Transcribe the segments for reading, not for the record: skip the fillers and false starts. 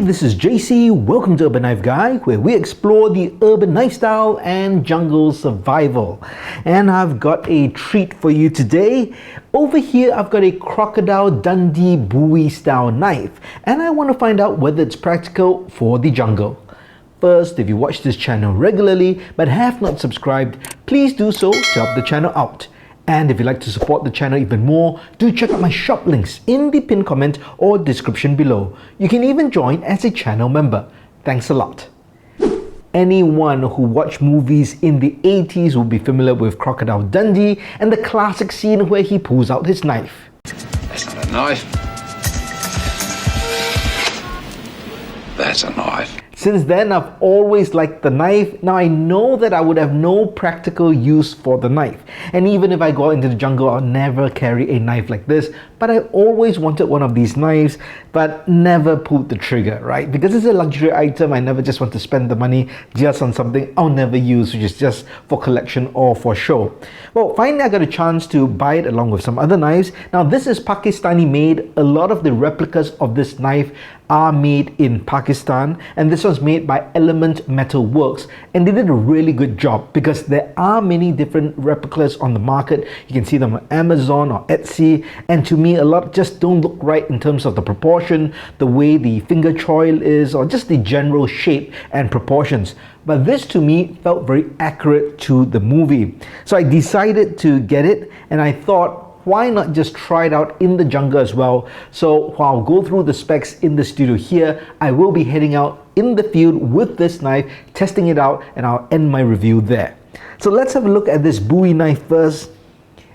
this is JC. Welcome to Urban Knife Guy, where we explore the urban knife style and jungle survival. And I've got a treat for you today. Over here, I've got a Crocodile Dundee Bowie style knife, and I want to find out whether it's practical for the jungle. First, if you watch this channel regularly but have not subscribed, please do so to help the channel out. And if you'd like to support the channel even more, do check out my shop links in the pinned comment or description below. You can even join as a channel member. Thanks a lot. Anyone who watched movies in the 80s will be familiar with Crocodile Dundee and the classic scene where he pulls out his knife. That's not a knife. That's a knife. Since then, I've always liked the knife. Now I know that I would have no practical use for the knife. And even if I go out into the jungle, I'll never carry a knife like this. But I always wanted one of these knives, but never pulled the trigger, right? Because it's a luxury item, I never just want to spend the money just on something I'll never use, which is just for collection or for show. Well, finally I got a chance to buy it along with some other knives. Now this is Pakistani made. A lot of the replicas of this knife are made in Pakistan, and this was made by Element Metal Works, and they did a really good job because there are many different replicas on the market. You can see them on Amazon or Etsy, and to me a lot just don't look right in terms of the proportion, the way the finger choil is, or just the general shape and proportions. But this to me felt very accurate to the movie. So I decided to get it, and I thought, why not just try it out in the jungle as well? So while I'll go through the specs in the studio here, I will be heading out in the field with this knife, testing it out, and I'll end my review there. So let's have a look at this Bowie knife first.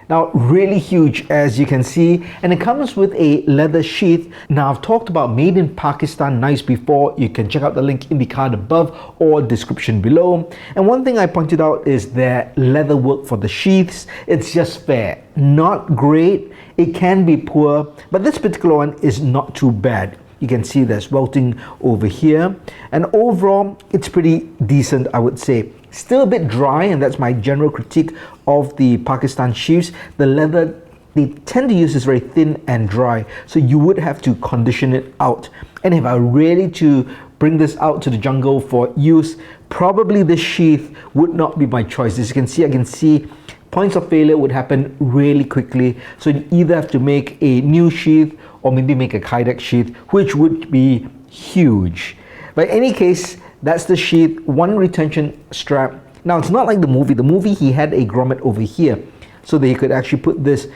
Now, really huge as you can see, and it comes with a leather sheath. Now, I've talked about made in Pakistan knives before. You can check out the link in the card above or description below. And one thing I pointed out is their leather work for the sheaths. It's just fair, not great. It can be poor, but this particular one is not too bad. You can see there's welting over here, and overall it's pretty decent, I would say. Still a bit dry, and that's my general critique of the Pakistan sheaths. The leather they tend to use is very thin and dry, so you would have to condition it out. And if I were really to bring this out to the jungle for use, probably this sheath would not be my choice. As you can see, I can see points of failure would happen really quickly, so you either have to make a new sheath or maybe make a Kydex sheath, which would be huge. But in any case, that's the sheath, one retention strap. Now it's not like the movie. The movie, he had a grommet over here, so that he could actually put this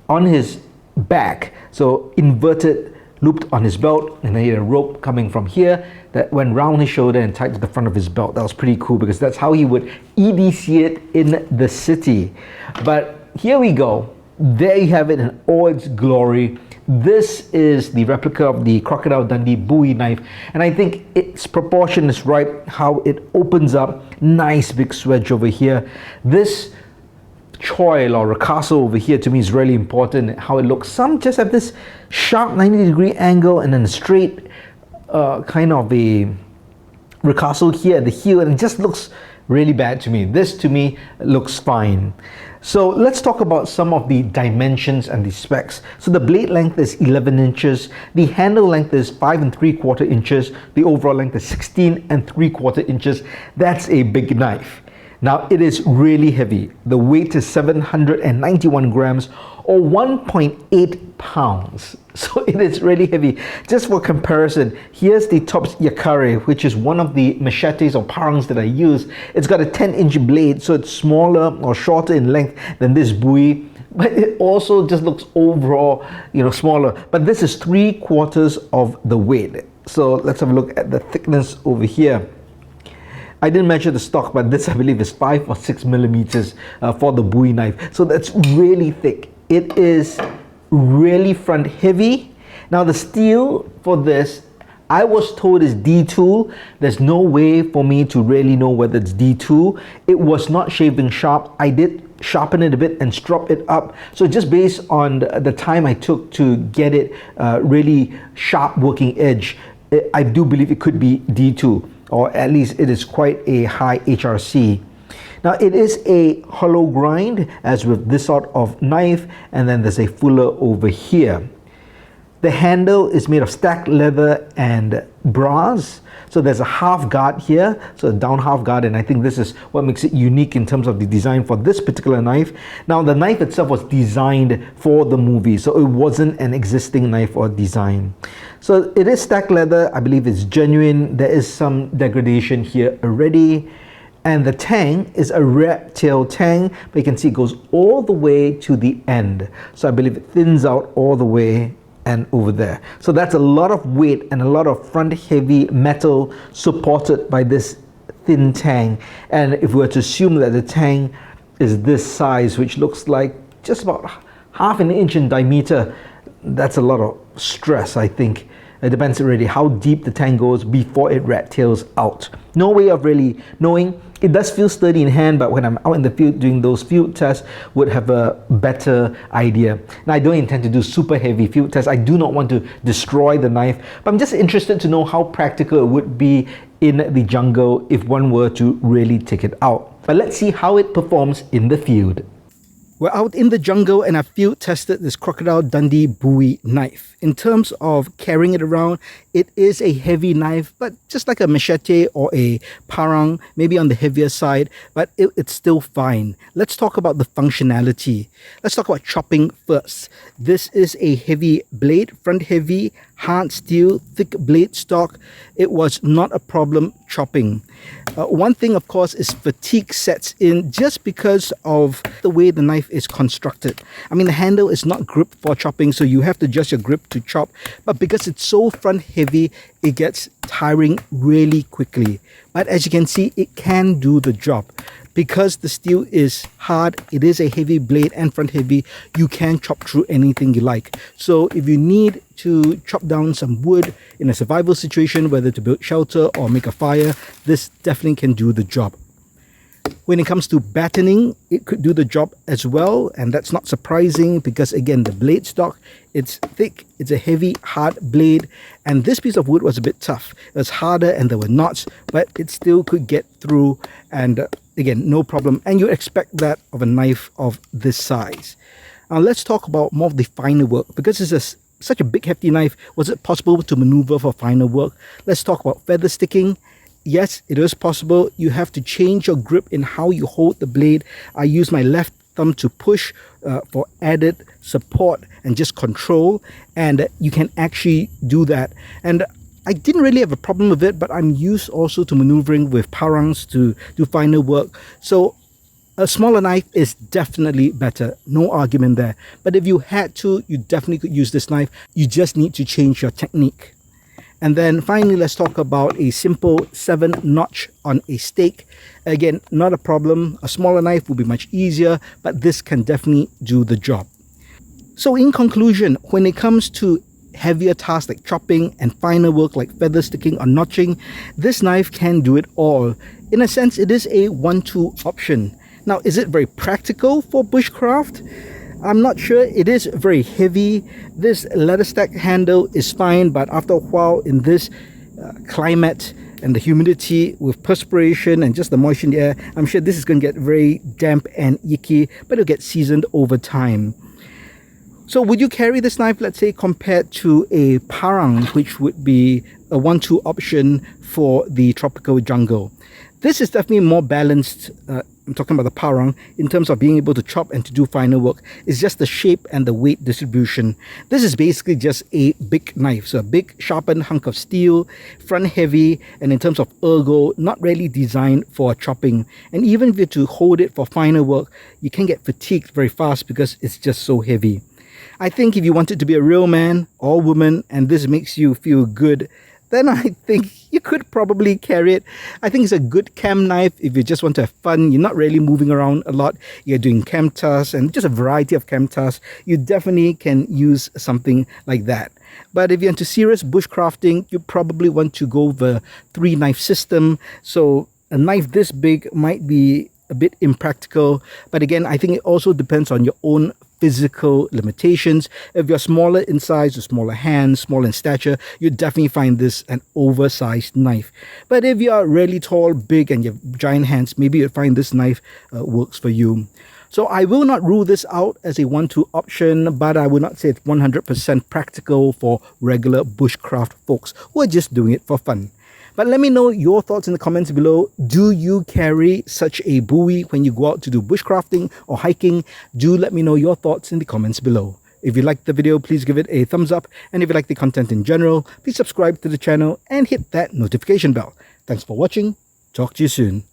on his back, so inverted, looped on his belt, and then he had a rope coming from here that went round his shoulder and tied to the front of his belt. That was pretty cool because that's how he would EDC it in the city. But here we go. There you have it in all its glory. This is the replica of the Crocodile Dundee Bowie knife, and I think its proportion is right, how it opens up, nice big swedge over here. This choil or ricasso over here to me is really important, how it looks. Some just have this sharp 90-degree angle and then a straight kind of a ricasso here at the heel, and it just looks really bad to me. This to me looks fine. So let's talk about some of the dimensions and the specs. So the blade length is 11 inches, the handle length is 5 3/4 inches, the overall length is 16 3/4 inches. That's a big knife. Now it is really heavy. The weight is 791 grams or 1.8 pounds. So it is really heavy. Just for comparison, here's the Tops Yakare, which is one of the machetes or parangs that I use. It's got a 10-inch blade, so it's smaller or shorter in length than this Bowie, but it also just looks overall, smaller. But this is 3/4 of the weight. So let's have a look at the thickness over here. I didn't measure the stock, but this I believe is 5 or 6 millimeters for the Bowie knife. So that's really thick. It is really front heavy. Now the steel for this, I was told is D2. There's no way for me to really know whether it's D2. It was not shaving sharp. I did sharpen it a bit and strop it up. So just based on the time I took to get it really sharp working edge, I do believe it could be D2, or at least it is quite a high HRC. Now it is a hollow grind as with this sort of knife, and then there's a fuller over here. The handle is made of stacked leather and brass. So there's a half guard here, so a down half guard, and I think this is what makes it unique in terms of the design for this particular knife. Now the knife itself was designed for the movie, so it wasn't an existing knife or design. So it is stacked leather, I believe it's genuine. There is some degradation here already. And the tang is a rat tail tang, but you can see it goes all the way to the end. So I believe it thins out all the way and over there. So that's a lot of weight and a lot of front heavy metal supported by this thin tang. And if we were to assume that the tang is this size, which looks like just about half an inch in diameter, that's a lot of stress, I think. It depends really how deep the tang goes before it rat tails out. No way of really knowing. It does feel sturdy in hand, but when I'm out in the field doing those field tests, would have a better idea. Now, I don't intend to do super heavy field tests. I do not want to destroy the knife, but I'm just interested to know how practical it would be in the jungle if one were to really take it out. But let's see how it performs in the field. We're out in the jungle and I field tested this Crocodile Dundee Bowie knife. In terms of carrying it around, it is a heavy knife, but just like a machete or a parang, maybe on the heavier side, but it's still fine. Let's talk about the functionality. Let's talk about chopping first. This is a heavy blade, front heavy, hard steel, thick blade stock. It was not a problem chopping. One thing, of course, is fatigue sets in just because of the way the knife is constructed. I mean, the handle is not gripped for chopping, so you have to adjust your grip to chop. But because it's so front heavy, it gets tiring really quickly. But as you can see, it can do the job. Because the steel is hard, it is a heavy blade and front heavy, you can chop through anything you like. So if you need to chop down some wood in a survival situation, whether to build shelter or make a fire, this definitely can do the job. When it comes to battening, it could do the job as well, and that's not surprising because again, the blade stock, it's thick, it's a heavy, hard blade, and this piece of wood was a bit tough. It was harder and there were knots, but it still could get through, and again, no problem. And you expect that of a knife of this size. Now let's talk about more of the finer work. Because it's such a big hefty knife, was it possible to maneuver for finer work? Let's talk about feather sticking. Yes, it is possible. You have to change your grip in how you hold the blade. I use my left thumb to push for added support and just control, and you can actually do that. And I didn't really have a problem with it, but I'm used also to maneuvering with parangs to do finer work. So a smaller knife is definitely better, no argument there. But if you had to, you definitely could use this knife. You just need to change your technique. And then finally, let's talk about a simple 7-notch on a stake. Again, not a problem. A smaller knife will be much easier, but this can definitely do the job. So in conclusion, when it comes to heavier tasks like chopping and finer work like feather sticking or notching, this knife can do it all. In a sense, it is a 1-2 option. Now, is it very practical for bushcraft? I'm not sure. It is very heavy. This leather stack handle is fine, but after a while in this climate and the humidity with perspiration and just the moisture in the air, I'm sure this is going to get very damp and icky, but it'll get seasoned over time. So would you carry this knife, let's say, compared to a parang, which would be a 1-2 option for the tropical jungle? This is definitely more balanced. I'm talking about the parang in terms of being able to chop and to do finer work. It's just the shape and the weight distribution. This is basically just a big knife. So a big sharpened hunk of steel, front heavy, and in terms of ergo, not really designed for chopping. And even if you're to hold it for finer work, you can get fatigued very fast because it's just so heavy. I think if you want it to be a real man or woman and this makes you feel good, then I think you could probably carry it. I think it's a good camp knife if you just want to have fun. You're not really moving around a lot. You're doing camp tasks and just a variety of camp tasks. You definitely can use something like that. But if you're into serious bushcrafting, you probably want to go with a 3-knife system. So a knife this big might be a bit impractical. But again, I think it also depends on your own physical limitations. If you're smaller in size or smaller hands, smaller in stature, you definitely find this an oversized knife. But if you're really tall, big, and you have giant hands, maybe you'll find this knife works for you. So I will not rule this out as a 1-2 option, but I would not say it's 100% practical for regular bushcraft folks who are just doing it for fun. But let me know your thoughts in the comments below. Do you carry such a Bowie when you go out to do bushcrafting or hiking? Do let me know your thoughts in the comments below. If you liked the video, please give it a thumbs up. And if you like the content in general, please subscribe to the channel and hit that notification bell. Thanks for watching. Talk to you soon.